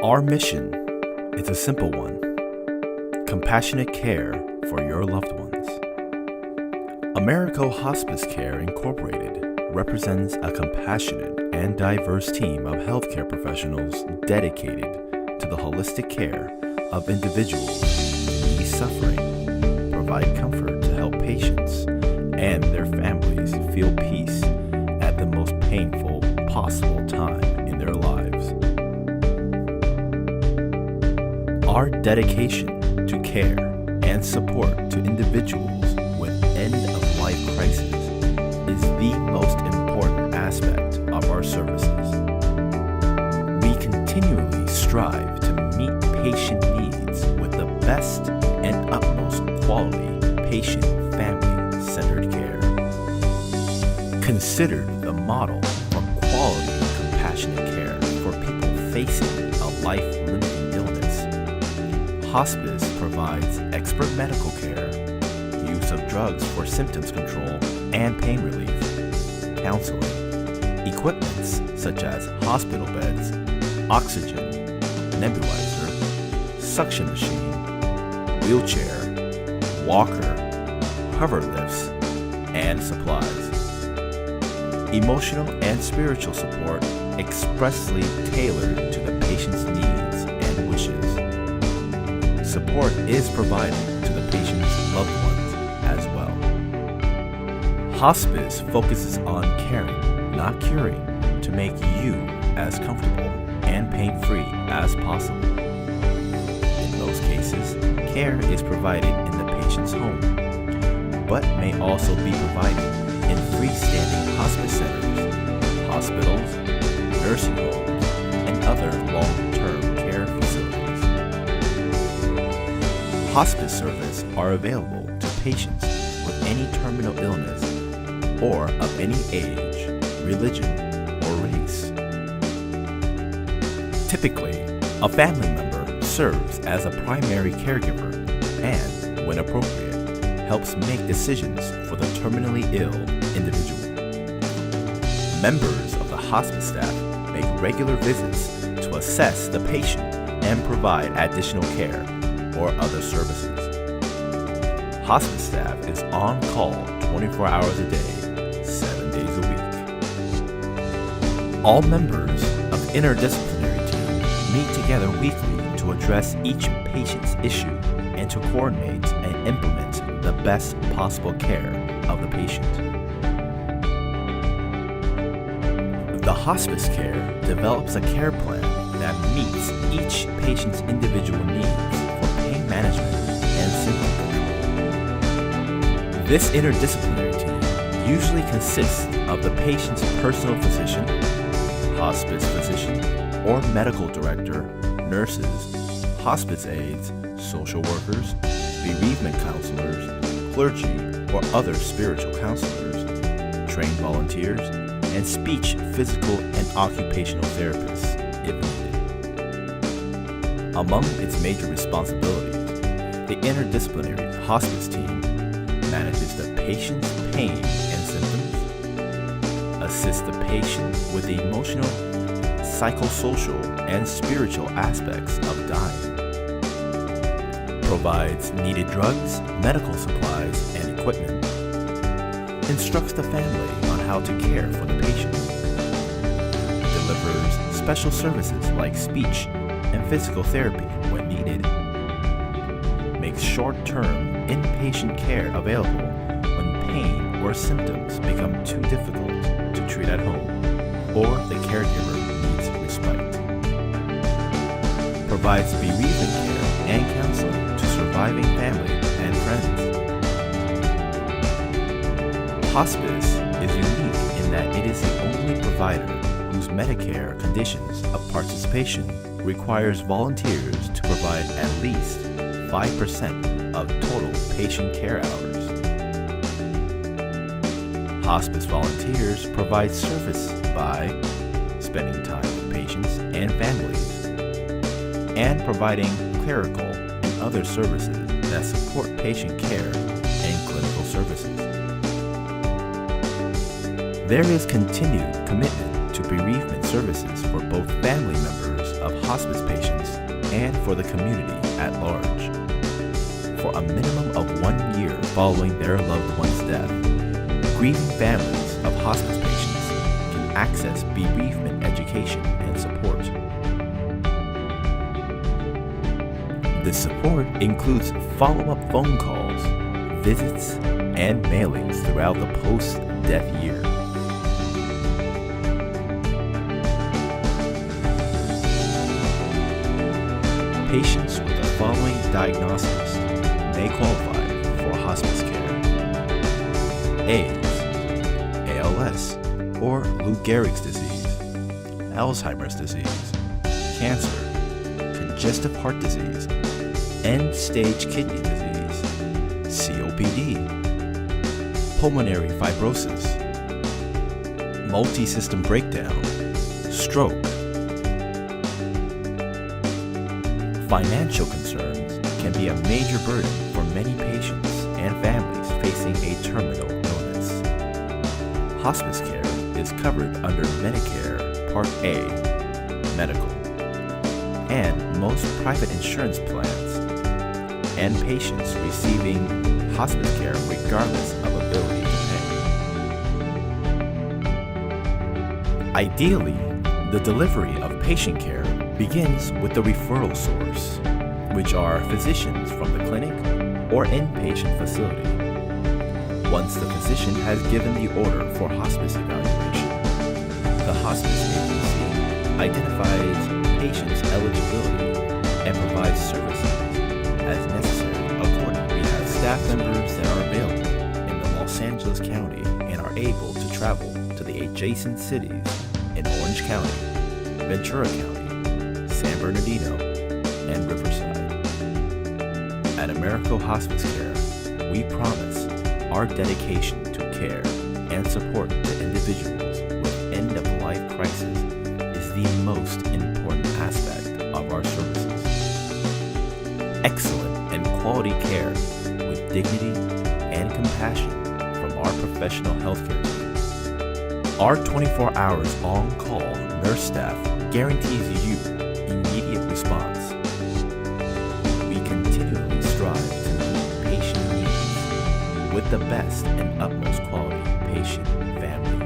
Our mission is a simple one: compassionate care for your loved ones. Americo Hospice Care Incorporated represents a compassionate and diverse team of healthcare professionals dedicated to the holistic care of individuals who ease suffering, provide comfort to help patients and their families feel peace at the most painful possible time in their lives. Our dedication to care and support to individuals with end-of-life crisis is the most important aspect of our services. We continually strive to meet patient needs with the best and utmost quality patient-family-centered care. Considered the model for quality, compassionate care for people facing a life-limiting illness, hospice provides expert medical care, use of drugs for symptoms control and pain relief, counseling, equipments such as hospital beds, oxygen, nebulizer, suction machine, wheelchair, walker, hover lifts, and supplies. Emotional and spiritual support expressly tailored to the patient's needs and wishes. Support is provided to the patient's loved ones as well. Hospice focuses on caring, not curing, to make you as comfortable and pain-free as possible. In most cases, care is provided in the patient's home, but may also be provided in freestanding hospice centers, hospitals, nursing homes, and other long-term care facilities. Hospice services are available to patients with any terminal illness or of any age, religion, or race. Typically, a family member serves as a primary caregiver and, when appropriate, helps make decisions for the terminally ill individual. Members of the hospice staff make regular visits to assess the patient and provide additional care or other services. Hospice staff is on call 24 hours a day, 7 days a week. All members of the interdisciplinary team meet together weekly to address each patient's issue and to coordinate and implement the best possible care of the patient. The hospice care develops a care plan that meets each patient's individual needs for pain management and symptom control. This interdisciplinary team usually consists of the patient's personal physician, hospice physician, or medical director, nurses, hospice aides, social workers, bereavement counselors, clergy, or other spiritual counselors, trained volunteers, and speech, physical, and occupational therapists, if needed. Among its major responsibilities, the interdisciplinary hospice team manages the patient's pain and symptoms, assists the patient with the emotional, psychosocial, and spiritual aspects of dying, provides needed drugs, medical supplies, and equipment, instructs the family on how to care for the patient, delivers special services like speech and physical therapy when needed, makes short-term inpatient care available when pain or symptoms become too difficult to treat at home or the caregiver needs respite, provides bereavement care and counseling to surviving family and friends. Hospice is unique in that it is the only provider whose Medicare conditions of participation requires volunteers to provide at least 5% of total patient care hours. Hospice volunteers provide service by spending time with patients and families and providing clerical and other services that support patient care and clinical services. There is continued commitment to bereavement services for both family members of hospice patients and for the community at large. For a minimum of 1 year following their loved one's death, grieving families of hospice patients can access bereavement education and support. This support includes follow-up phone calls, visits, and mailings throughout the post-death year. Patients with the following diagnoses may qualify for hospice care: AIDS, ALS, or Lou Gehrig's disease, Alzheimer's disease, cancer, congestive heart disease, end-stage kidney disease, COPD, pulmonary fibrosis, multi-system breakdown, stroke. Financial concerns can be a major burden for many patients and families facing a terminal illness. Hospice care is covered under Medicare Part A, medical, and most private insurance plans, and patients receiving hospice care regardless of ability to pay. Ideally, the delivery of patient care begins with the referral source, which are physicians from the clinic or inpatient facility. Once the physician has given the order for hospice evaluation, the hospice agency identifies patients' eligibility and provides services as necessary accordingly. We have staff members that are available in the Los Angeles County and are able to travel to the adjacent cities in Orange County, Ventura County, San Bernardino, and Riverside. At Americo Hospice Care, we promise our dedication to care and support to individuals with end-of-life crisis is the most important aspect of our services. Excellent and quality care with dignity and compassion from our professional healthcare team. Our 24 hours on-call nurse staff guarantees you immediate response. We continually strive to meet patient needs with the best and utmost quality patient, family,